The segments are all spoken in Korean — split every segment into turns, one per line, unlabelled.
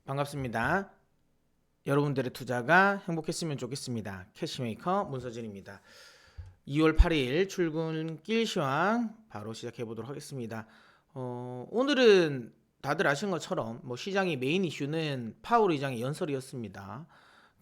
반갑습니다. 여러분들의 투자가 행복했으면 좋겠습니다. 캐시메이커 문서진입니다. 2월 8일 출근길 시황 바로 시작해 보도록 하겠습니다. 오늘은 다들 아신 것처럼 시장의 메인 이슈는 파월 의장의 연설이었습니다.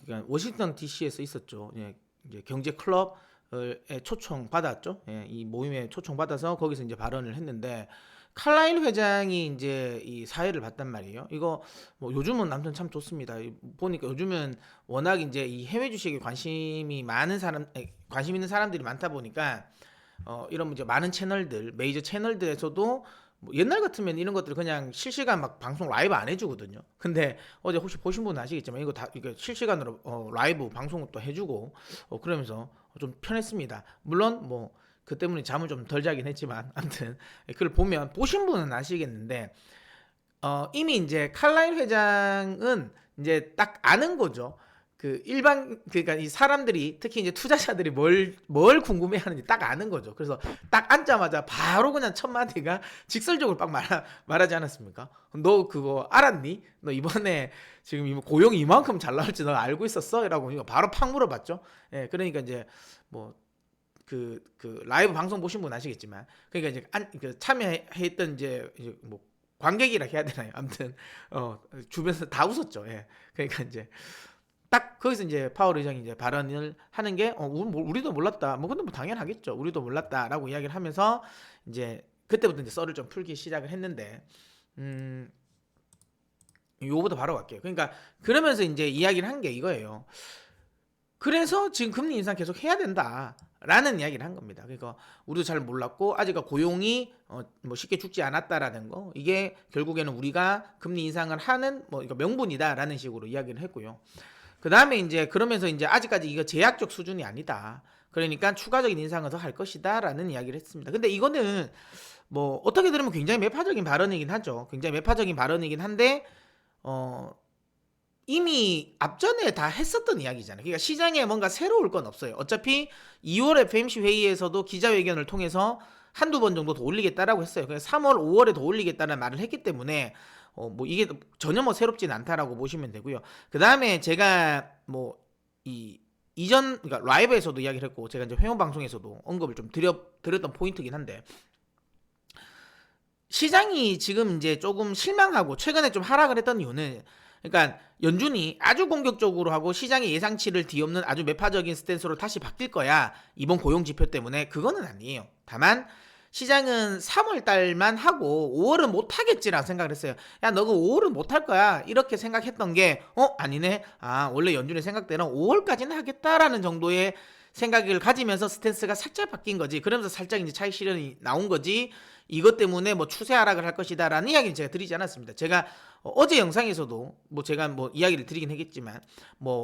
그러니까 워싱턴 DC에서 있었죠. 예, 이제 경제 클럽에 초청 받았죠. 예, 이 모임에 초청 받아서 거기서 이제 발언을 했는데 칼라일 회장이 이제 이 사회를 봤단 말이에요. 이거 요즘은 아무튼 참 좋습니다. 보니까 요즘은 워낙 이제 이 해외 주식에 관심이 많은 관심 있는 사람들이 많다 보니까 이런 이제 많은 채널들, 메이저 채널들에서도 옛날 같으면 이런 것들 그냥 실시간 막 방송 라이브 안 해주거든요. 근데 어제 혹시 보신 분은 아시겠지만 이거 다 이게 실시간으로 라이브 방송을 또 해주고 그러면서 좀 편했습니다. 물론 그 때문에 잠을 좀 덜 자긴 했지만 아무튼 그걸 보면 보신 분은 아시겠는데 이미 이제 칼라일 회장은 이제 딱 아는 거죠. 그러니까 이 사람들이 특히 이제 투자자들이 뭘 궁금해하는지 딱 아는 거죠. 그래서 딱 앉자마자 바로 그냥 첫 마디가 직설적으로 막 말하지 않았습니까? 너 그거 알았니? 너 이번에 지금 고용이 이만큼 잘 나올지 너 알고 있었어? 이라고 바로 팍 물어봤죠. 예, 그러니까 이제 그 라이브 방송 보신 분 아시겠지만 그러니까 이제 참여했던 이제 관객이라 해야 되나요? 아무튼 주변에서 다 웃었죠. 예. 그러니까 이제 딱 거기서 이제 파월 의장이 이제 발언을 하는 게 우리도 몰랐다. 근데 당연하겠죠. 우리도 몰랐다라고 이야기를 하면서 이제 그때부터 이제 썰을 좀 풀기 시작을 했는데 요거부터 바로 갈게요. 그러니까 그러면서 이제 이야기를 한 게 이거예요. 그래서 지금 금리 인상 계속 해야 된다라는 이야기를 한 겁니다. 그러니까 우리도 잘 몰랐고 아직 고용이 쉽게 죽지 않았다라는 거, 이게 결국에는 우리가 금리 인상을 하는 이거 명분이다라는 식으로 이야기를 했고요. 그 다음에 이제 그러면서 이제 아직까지 이거 제약적 수준이 아니다. 그러니까 추가적인 인상을 더 할 것이다라는 이야기를 했습니다. 근데 이거는 어떻게 들으면 굉장히 매파적인 발언이긴 하죠. 굉장히 매파적인 발언이긴 한데 이미 앞전에 다 했었던 이야기잖아요. 그러니까 시장에 뭔가 새로울 건 없어요. 어차피 2월 FMC 회의에서도 기자회견을 통해서 한두 번 정도 더 올리겠다라고 했어요. 그래서 3월, 5월에 더 올리겠다는 말을 했기 때문에 이게 전혀 새롭진 않다라고 보시면 되고요. 그 다음에 제가 그러니까 라이브에서도 이야기를 했고 제가 이제 회원 방송에서도 언급을 좀 드렸던 포인트긴 한데, 시장이 지금 이제 조금 실망하고 최근에 좀 하락을 했던 이유는, 그러니까 연준이 아주 공격적으로 하고 시장의 예상치를 뒤엎는 아주 매파적인 스탠스로 다시 바뀔 거야 이번 고용 지표 때문에, 그거는 아니에요. 다만 시장은 3월 달만 하고 5월은 못 하겠지라고 생각을 했어요. 야, 너가 5월은 못 할 거야 이렇게 생각했던 게 아니네. 원래 연준의 생각대로 5월까지는 하겠다라는 정도의 생각을 가지면서 스탠스가 살짝 바뀐 거지. 그러면서 살짝 이제 차익 실현이 나온 거지. 이것 때문에 추세 하락을 할 것이다라는 이야기는 제가 드리지 않았습니다. 제가 어제 영상에서도 제가 이야기를 드리긴 했겠지만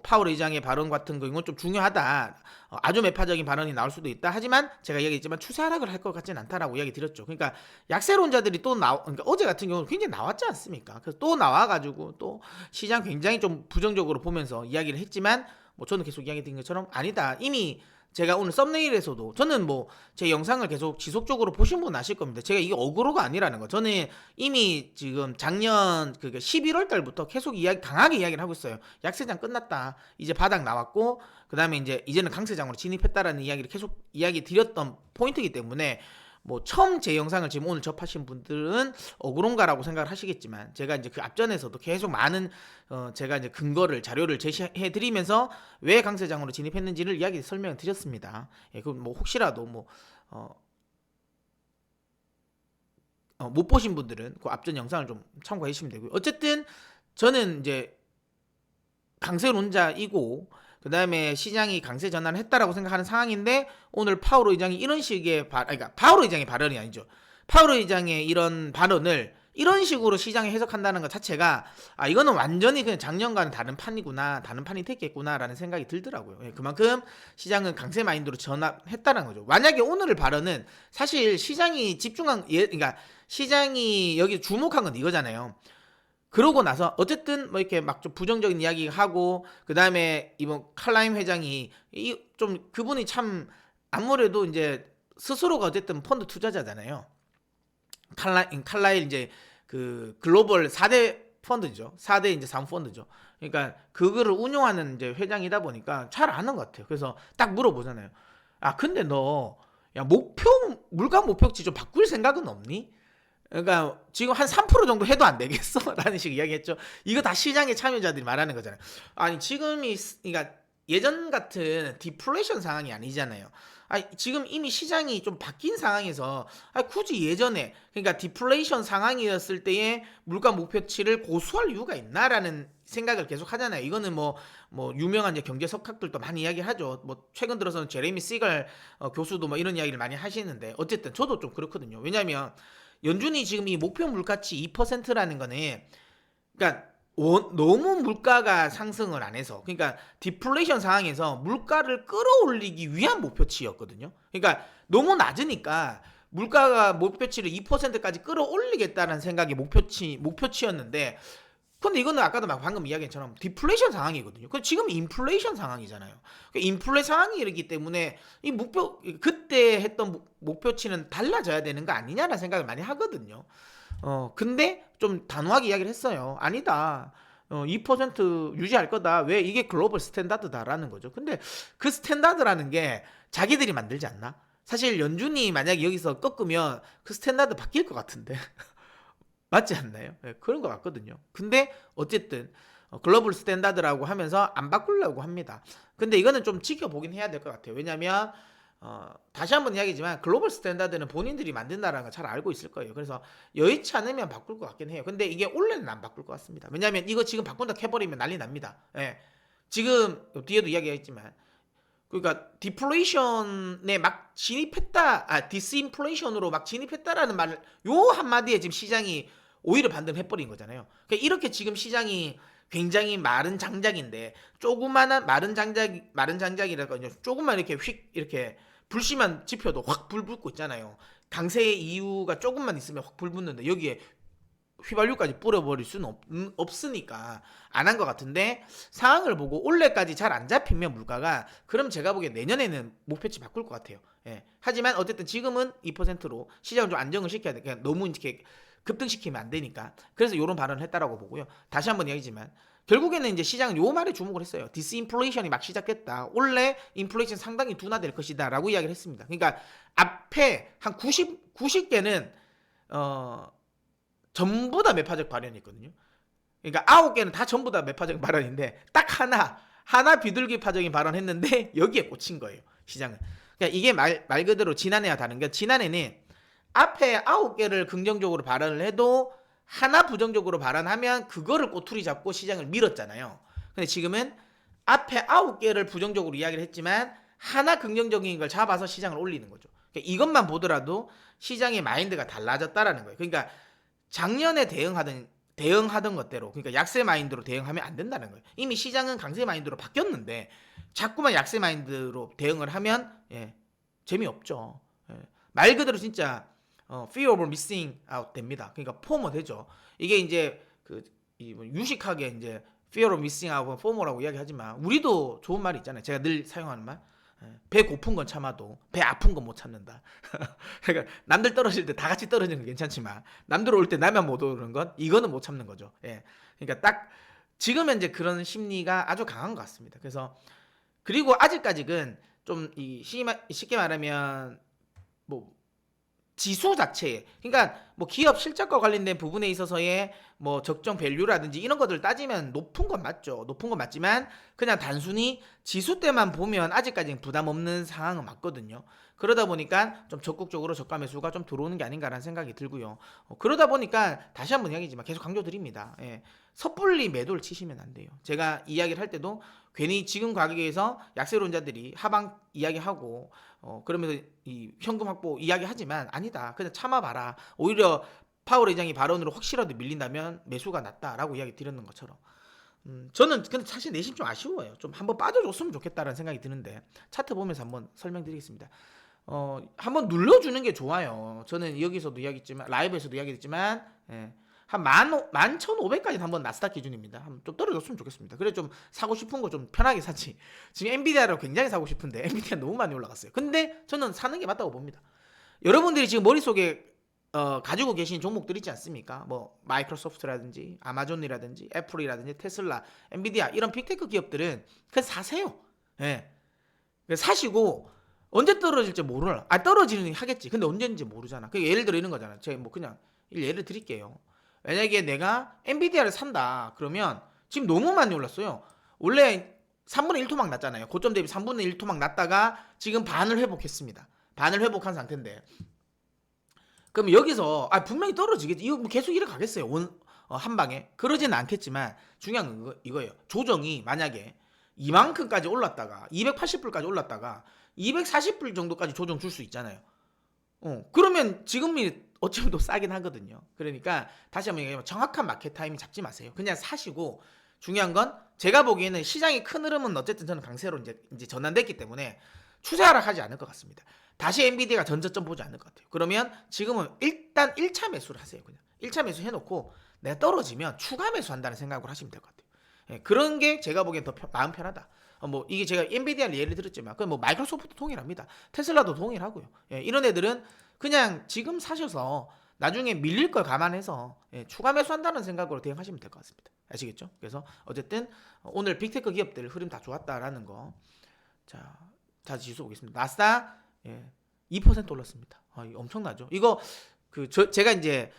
파월 의장의 발언 같은 거 이건 좀 중요하다. 아주 매파적인 발언이 나올 수도 있다. 하지만 제가 이야기했지만 추세 하락을 할 것 같지는 않다라고 이야기 드렸죠. 그러니까 약세론자들이 그러니까 어제 같은 경우는 굉장히 나왔지 않습니까? 그래서 또 나와가지고 또 시장 굉장히 좀 부정적으로 보면서 이야기를 했지만 저는 계속 이야기 드린 것처럼 아니다. 이미 제가 오늘 썸네일에서도 저는 제 영상을 계속 지속적으로 보신 분 아실 겁니다. 제가 이게 어그로가 아니라는 거. 저는 이미 지금 작년 11월 달부터 계속 강하게 이야기를 하고 있어요. 약세장 끝났다. 이제 바닥 나왔고 그다음에 이제는 강세장으로 진입했다라는 이야기를 계속 이야기 드렸던 포인트이기 때문에 처음 제 영상을 지금 오늘 접하신 분들은 어그론가라고 생각을 하시겠지만, 제가 이제 그 앞전에서도 계속 많은 제가 이제 자료를 제시해 드리면서 왜 강세장으로 진입했는지를 이야기 설명을 드렸습니다. 예, 그럼 혹시라도 못 보신 분들은 그 앞전 영상을 좀 참고해 주시면 되고요. 어쨌든 저는 이제 강세론자이고 그 다음에 시장이 강세 전환을 했다라고 생각하는 상황인데, 오늘 파월 의장이 이런 식의 그러니까 파월 의장의 발언이 아니죠. 파월 의장의 이런 발언을 이런 식으로 시장에 해석한다는 것 자체가 이거는 완전히 그냥 작년과는 다른 판이구나, 다른 판이 됐겠구나라는 생각이 들더라고요. 예, 그만큼 시장은 강세 마인드로 전환했다는 거죠. 만약에 오늘 발언은 사실 시장이 그러니까 시장이 여기 주목한 건 이거잖아요. 그러고 나서 어쨌든 이렇게 막 좀 부정적인 이야기 하고 그 다음에 이번 칼라임 회장이 좀 그분이 참 아무래도 이제 스스로가 어쨌든 펀드 투자자잖아요. 칼라일 이제 그 글로벌 4대 펀드죠. 4대 이제 사모펀드죠. 그러니까 그거를 운용하는 이제 회장이다 보니까 잘 아는 것 같아요. 그래서 딱 물어보잖아요. 아 근데 너 야 물가 목표치 좀 바꿀 생각은 없니? 그러니까 지금 한 3% 정도 해도 안 되겠어? 라는 식 이야기했죠. 이거 다 시장의 참여자들이 말하는 거잖아요. 아니 지금이 그러니까 예전 같은 디플레이션 상황이 아니잖아요. 지금 이미 시장이 좀 바뀐 상황에서 굳이 예전에 그러니까 디플레이션 상황이었을 때의 물가 목표치를 고수할 이유가 있나라는 생각을 계속 하잖아요. 이거는 뭐 유명한 이제 경제 석학들도 많이 이야기하죠. 뭐 최근 들어서는 제레미 시걸 교수도 뭐 이런 이야기를 많이 하시는데 어쨌든 저도 좀 그렇거든요. 왜냐하면 연준이 지금 이 목표 물가치 2%라는 거는 그러니까 너무 물가가 상승을 안 해서 그러니까 디플레이션 상황에서 물가를 끌어올리기 위한 목표치였거든요. 그러니까 너무 낮으니까 물가가 목표치를 2%까지 끌어올리겠다는 생각이 목표치였는데 근데 이거는 아까도 막 방금 이야기처럼 디플레이션 상황이거든요. 지금 인플레이션 상황이잖아요. 인플레 상황이기 때문에 이 그때 했던 목표치는 달라져야 되는 거 아니냐라는 생각을 많이 하거든요. 근데 좀 단호하게 이야기를 했어요. 아니다. 2% 유지할 거다. 왜? 이게 글로벌 스탠다드다라는 거죠. 근데 그 스탠다드라는 게 자기들이 만들지 않나? 사실 연준이 만약에 여기서 꺾으면 그 스탠다드 바뀔 것 같은데. 맞지 않나요? 네, 그런 것 같거든요. 근데 어쨌든 글로벌 스탠다드라고 하면서 안 바꾸려고 합니다. 근데 이거는 좀 지켜보긴 해야 될 것 같아요. 왜냐하면 다시 한번 이야기지만 글로벌 스탠다드는 본인들이 만든다는 걸 잘 알고 있을 거예요. 그래서 여의치 않으면 바꿀 것 같긴 해요. 근데 이게 올해는 안 바꿀 것 같습니다. 왜냐하면 이거 지금 바꾼다 해버리면 난리 납니다. 예. 지금 뒤에도 이야기했지만 그러니까 디플레이션에 막 진입했다, 디스인플레이션으로 막 진입했다라는 말, 요 한마디에 지금 시장이 오히려 반등해버린 거잖아요. 그러니까 이렇게 지금 시장이 굉장히 마른 장작인데 조그마한 마른 장작이라고 조금만 이렇게 휙 이렇게 불씨만 지펴도 확 불 붙고 있잖아요. 강세의 이유가 조금만 있으면 확 불 붙는데 여기에 휘발유까지 뿌려버릴 수는 없으니까 안 한 것 같은데 상황을 보고 올해까지 잘 안 잡히면 물가가 그럼 제가 보기엔 내년에는 목표치 바꿀 것 같아요. 예. 하지만 어쨌든 지금은 2%로 시장을 좀 안정을 시켜야 돼. 그냥 너무 이렇게 급등시키면 안 되니까. 그래서 이런 발언을 했다라고 보고요. 다시 한번 이야기지만 결국에는 이제 시장은 요 말에 주목을 했어요. 디스인플레이션이 막 시작했다. 올해 인플레이션 상당히 둔화될 것이다라고 이야기를 했습니다. 그러니까 앞에 한 90개는 전부 다 매파적 발언이 있거든요. 그러니까 9개는 다 전부 다 매파적 발언인데 딱 하나 비둘기파적인 발언했는데 여기에 꽂힌 거예요. 시장은. 그러니까 이게 말 그대로 지난해와 다른 게 지난해는 앞에 9개를 긍정적으로 발언을 해도 하나 부정적으로 발언하면 그거를 꼬투리 잡고 시장을 밀었잖아요. 근데 지금은 앞에 9개를 부정적으로 이야기를 했지만 하나 긍정적인 걸 잡아서 시장을 올리는 거죠. 그러니까 이것만 보더라도 시장의 마인드가 달라졌다라는 거예요. 그러니까 작년에 대응하던 것대로 그러니까 약세 마인드로 대응하면 안 된다는 거예요. 이미 시장은 강세 마인드로 바뀌었는데 자꾸만 약세 마인드로 대응을 하면 재미없죠. 말 그대로 진짜 fear of missing out 됩니다. 그러니까 포모 되죠. 이게 이제 유식하게 이제 fear of missing out 포모라고 이야기하지만 우리도 좋은 말이 있잖아요. 제가 늘 사용하는 말. 배 고픈 건 참아도 배 아픈 건 못 참는다. 그러니까 남들 떨어질 때 다 같이 떨어지는 건 괜찮지만 남들 올 때 나만 못 오는 건 이거는 못 참는 거죠. 예. 그러니까 딱 지금 현재 그런 심리가 아주 강한 것 같습니다. 그래서 그리고 아직까지는 좀 쉽게 말하면 뭐 지수 자체에 그러니까 뭐 기업 실적과 관련된 부분에 있어서의 뭐 적정 밸류라든지 이런 것들을 따지면 높은 건 맞죠. 높은 건 맞지만 그냥 단순히 지수 때만 보면 아직까지는 부담 없는 상황은 맞거든요. 그러다 보니까 좀 적극적으로 저가 매수가 좀 들어오는 게 아닌가라는 생각이 들고요. 그러다 보니까 다시 한번 이야기지만 계속 강조드립니다. 예. 섣불리 매도를 치시면 안 돼요. 제가 이야기를 할 때도 괜히 지금 가격에서 약세론자들이 하방 이야기하고 그러면서 이 현금 확보 이야기하지만 아니다. 그냥 참아봐라. 오히려 파월 의장이 발언으로 혹시라도 밀린다면 매수가 낫다라고 이야기 드렸는 것처럼 저는 근데 사실 내심 좀 아쉬워요. 좀 한번 빠져줬으면 좋겠다라는 생각이 드는데 차트 보면서 한번 설명드리겠습니다. 한번 눌러주는 게 좋아요. 저는 여기서도 이야기했지만 라이브에서도 이야기했지만 한 11,500까지는 한번 나스닥 기준입니다. 한번 좀 떨어졌으면 좋겠습니다. 그래 좀 사고 싶은 거 좀 편하게 사지. 지금 엔비디아를 굉장히 사고 싶은데 엔비디아 너무 많이 올라갔어요. 근데 저는 사는 게 맞다고 봅니다. 여러분들이 지금 머릿속에 가지고 계신 종목들 있지 않습니까? 뭐 마이크로소프트라든지 아마존이라든지 애플이라든지 테슬라, 엔비디아 이런 빅테크 기업들은 그냥 사세요. 예. 사시고 언제 떨어질지 모르나. 떨어지는 하겠지. 근데 언제인지 모르잖아. 그 예를 들어 이런 거잖아. 제가 뭐 그냥 예를 드릴게요. 만약에 내가 엔비디아를 산다. 그러면 지금 너무 많이 올랐어요. 원래 3분의 1토막 났잖아요. 고점 대비 3분의 1토막 났다가 지금 반을 회복했습니다. 반을 회복한 상태인데. 그럼 여기서 분명히 떨어지겠지. 이거 뭐 계속 이래 가겠어요. 한 방에. 그러지는 않겠지만 중요한 건 이거예요. 조정이 만약에 이만큼까지 올랐다가 280불까지 올랐다가 240불 정도까지 조정 줄 수 있잖아요. 그러면 지금이 어쩌면 또 싸긴 하거든요. 그러니까 다시 한번 얘기하면 정확한 마켓 타이밍 잡지 마세요. 그냥 사시고 중요한 건 제가 보기에는 시장의 큰 흐름은 어쨌든 저는 강세로 이제 전환됐기 때문에 추세 하락하지 않을 것 같습니다. 다시 엔비디아가 전저점 보지 않을 것 같아요. 그러면 지금은 일단 1차 매수를 하세요. 그냥 1차 매수 해놓고 내가 떨어지면 추가 매수한다는 생각으로 하시면 될 것 같아요. 예, 그런 게 제가 보기엔 더 마음 편하다. 뭐 이게 제가 엔비디아를 예를 들었지만 그 뭐 마이크로소프트 동일합니다. 테슬라도 동일하고요. 예, 이런 애들은 그냥 지금 사셔서 나중에 밀릴 걸 감안해서 추가 매수한다는 생각으로 대응하시면 될 것 같습니다. 아시겠죠? 그래서 어쨌든 오늘 빅테크 기업들 흐름 다 좋았다라는 거. 자, 다시 지수 보겠습니다. 나스닥 2% 올랐습니다. 엄청나죠? 이거 제가 이제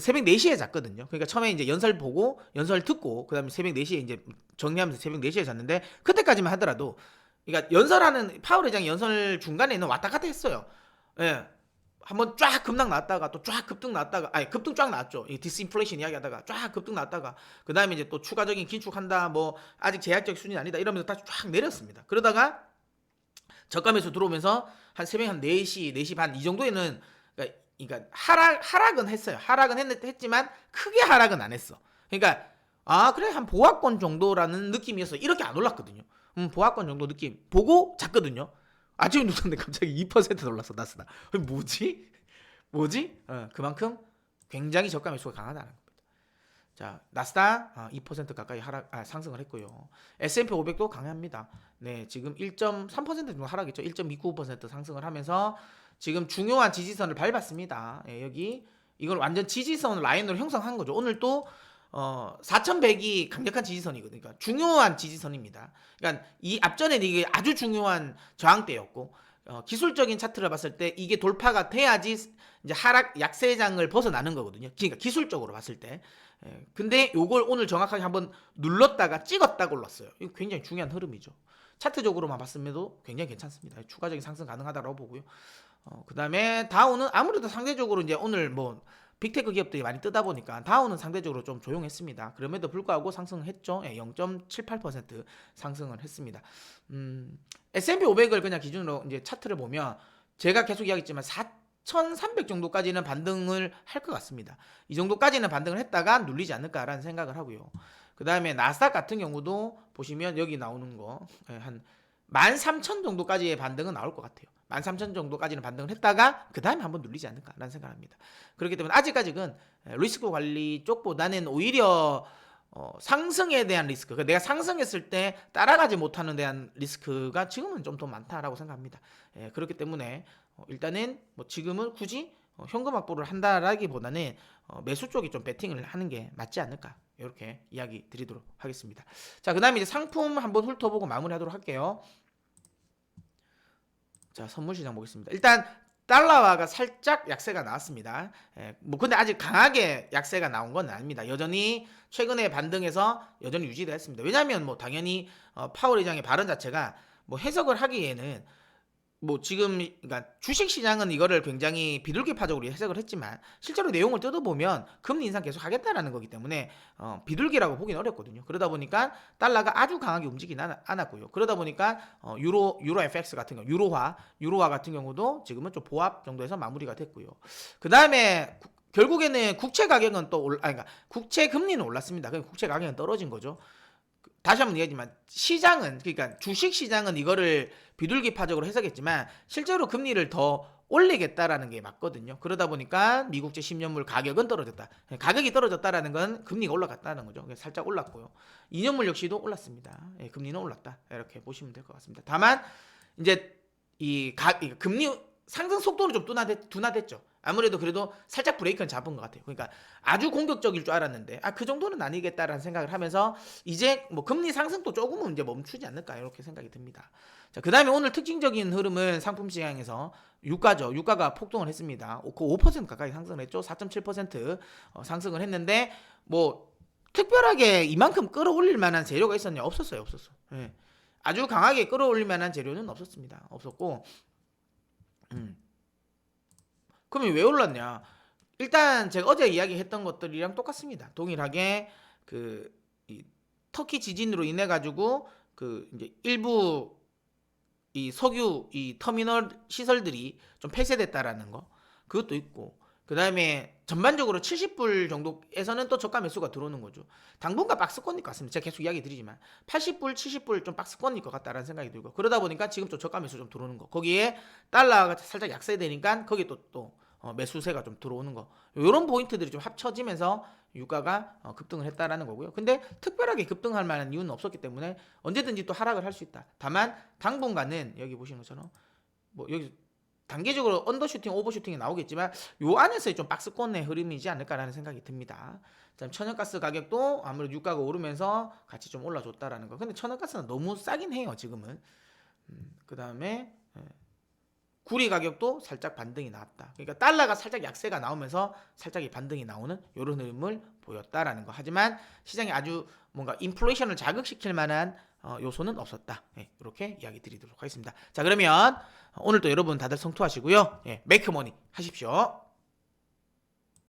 새벽 4시에 잤거든요. 그러니까 처음에 이제 연설 보고 연설 듣고 그다음에 새벽 4시에 이제 정리하면서 새벽 4시에 잤는데 그때까지만 하더라도 그러니까 연설하는 파월 회장이 연설 중간에는 왔다 갔다 했어요. 예. 한번 쫙 급락 나왔다가 또 쫙 급등 나왔다가 급등 쫙 나왔죠. 이 디스인플레이션 이야기하다가 쫙 급등 나왔다가 그다음에 이제 또 추가적인 긴축한다 뭐 아직 제약적 수준이 아니다 이러면서 다시 쫙 내렸습니다. 그러다가 저가 매수 들어오면서 한 새벽 한 4시, 4시 반 이 정도에는 그러니까 하락은 했어요. 하락은 했지만 크게 하락은 안 했어. 그러니까 그래 한 보합권 정도라는 느낌이었어. 이렇게 안 올랐거든요. 보합권 정도 느낌 보고 잤거든요. 아침에 누웠는데 갑자기 2% 올랐어. 나스닥. 뭐지? 그만큼 굉장히 저가 매수가 강하다는 겁니다. 자, 나스닥 2% 가까이 상승을 했고요. S&P 500도 강합니다. 네, 지금 1.3% 정도 하락했죠. 1.29% 상승을 하면서 지금 중요한 지지선을 밟았습니다. 여기 이걸 완전 지지선 라인으로 형성한 거죠. 오늘 또 4,100이 강력한 지지선이거든요. 그러니까 중요한 지지선입니다. 그러니까 이 앞전에는 이게 아주 중요한 저항대였고 기술적인 차트를 봤을 때 이게 돌파가 돼야지 이제 하락 약세장을 벗어나는 거거든요. 그러니까 기술적으로 봤을 때. 근데 요걸 오늘 정확하게 한번 눌렀다가 찍었다가 올랐어요. 이거 굉장히 중요한 흐름이죠. 차트적으로만 봤음에도 굉장히 괜찮습니다. 추가적인 상승 가능하다고 보고요. 그 다음에 다우는 아무래도 상대적으로 이제 오늘 뭐 빅테크 기업들이 많이 뜨다 보니까 다우는 상대적으로 좀 조용했습니다. 그럼에도 불구하고 상승을 했죠. 0.78% 상승을 했습니다. S&P 500을 그냥 기준으로 이제 차트를 보면 제가 계속 이야기했지만 4,300 정도까지는 반등을 할 것 같습니다. 이 정도까지는 반등을 했다가 눌리지 않을까라는 생각을 하고요. 그 다음에 나스닥 같은 경우도 보시면 여기 나오는 거 한 13,000 정도까지의 반등은 나올 것 같아요. 13,000 정도까지는 반등을 했다가 그 다음에 한번 눌리지 않을까라는 생각을 합니다. 그렇기 때문에 아직까지는 리스크 관리 쪽보다는 오히려 상승에 대한 리스크, 그러니까 내가 상승했을 때 따라가지 못하는 대한 리스크가 지금은 좀 더 많다라고 생각합니다. 그렇기 때문에 일단은 뭐 지금은 굳이 현금 확보를 한다라기보다는 매수 쪽에 좀 배팅을 하는 게 맞지 않을까 이렇게 이야기 드리도록 하겠습니다. 자, 그 다음에 이제 상품 한번 훑어보고 마무리하도록 할게요. 자, 선물 시장 보겠습니다. 일단 달러화가 살짝 약세가 나왔습니다. 뭐 근데 아직 강하게 약세가 나온 건 아닙니다. 여전히 최근에 반등해서 여전히 유지가 했습니다. 왜냐하면 뭐 당연히 파월 의장의 발언 자체가 뭐 해석을 하기에는 뭐 지금 그러니까 주식 시장은 이거를 굉장히 비둘기파적으로 해석을 했지만 실제로 내용을 뜯어보면 금리 인상 계속 하겠다라는 거기 때문에 비둘기라고 보기는 어렵거든요. 그러다 보니까 달러가 아주 강하게 움직이진 않았고요. 그러다 보니까 유로 FX 같은 경우 유로화 같은 경우도 지금은 좀 보합 정도에서 마무리가 됐고요. 그 다음에 결국에는 국채 가격은 또 그러니까 국채 금리는 올랐습니다. 그럼 국채 가격은 떨어진 거죠. 다시 한번 얘기하지만 시장은 그러니까 주식 시장은 이거를 비둘기파적으로 해석했지만 실제로 금리를 더 올리겠다라는 게 맞거든요. 그러다 보니까 미국제 10년물 가격은 떨어졌다. 가격이 떨어졌다라는 건 금리가 올라갔다는 거죠. 살짝 올랐고요. 2년물 역시도 올랐습니다. 금리는 올랐다. 이렇게 보시면 될 것 같습니다. 다만 이제 이 금리 상승 속도는 좀 둔화됐죠. 아무래도 그래도 살짝 브레이크는 잡은 것 같아요. 그러니까 아주 공격적일 줄 알았는데 그 정도는 아니겠다라는 생각을 하면서 이제 뭐 금리 상승도 조금은 이제 멈추지 않을까 이렇게 생각이 듭니다. 자, 그다음에 오늘 특징적인 흐름은 상품 시장에서 유가죠. 유가가 폭등을 했습니다. 그 5% 가까이 상승을 했죠. 4.7% 상승을 했는데 뭐 특별하게 이만큼 끌어올릴 만한 재료가 있었냐? 없었어요. 예. 아주 강하게 끌어올릴 만한 재료는 없었습니다. 없었고 그러면 왜 올랐냐? 일단 제가 어제 이야기했던 것들이랑 똑같습니다. 동일하게 이 터키 지진으로 인해 가지고 이제 일부 이 석유 이 터미널 시설들이 좀 폐쇄됐다라는 거 그것도 있고 그다음에 전반적으로 70불 정도에서는 또 저가 매수가 들어오는 거죠. 당분간 박스권일 것 같습니다. 제가 계속 이야기 드리지만 80불, 70불 좀 박스권일 것 같다라는 생각이 들고 그러다 보니까 지금 좀 저가 매수 좀 들어오는 거 거기에 달러가 살짝 약세되니까 거기에 또 매수세가 좀 들어오는 거 이런 포인트들이 좀 합쳐지면서 유가가 급등을 했다라는 거고요. 근데 특별하게 급등할 만한 이유는 없었기 때문에 언제든지 또 하락을 할 수 있다. 다만 당분간은 여기 보시는 것처럼 뭐 여기 단계적으로 언더슈팅, 오버슈팅이 나오겠지만 요 안에서의 좀 박스권의 흐름이지 않을까라는 생각이 듭니다. 천연가스 가격도 아무래도 유가가 오르면서 같이 좀 올라줬다라는 거. 근데 천연가스는 너무 싸긴 해요 지금은. 그 다음에 구리 가격도 살짝 반등이 나왔다. 그러니까 달러가 살짝 약세가 나오면서 살짝 이 반등이 나오는 이런 흐름을 보였다라는 거. 하지만 시장이 아주 뭔가 인플레이션을 자극시킬 만한 요소는 없었다. 이렇게 이야기 드리도록 하겠습니다. 자, 그러면 오늘도 여러분 다들 성투하시고요. 메이크머니 하십시오.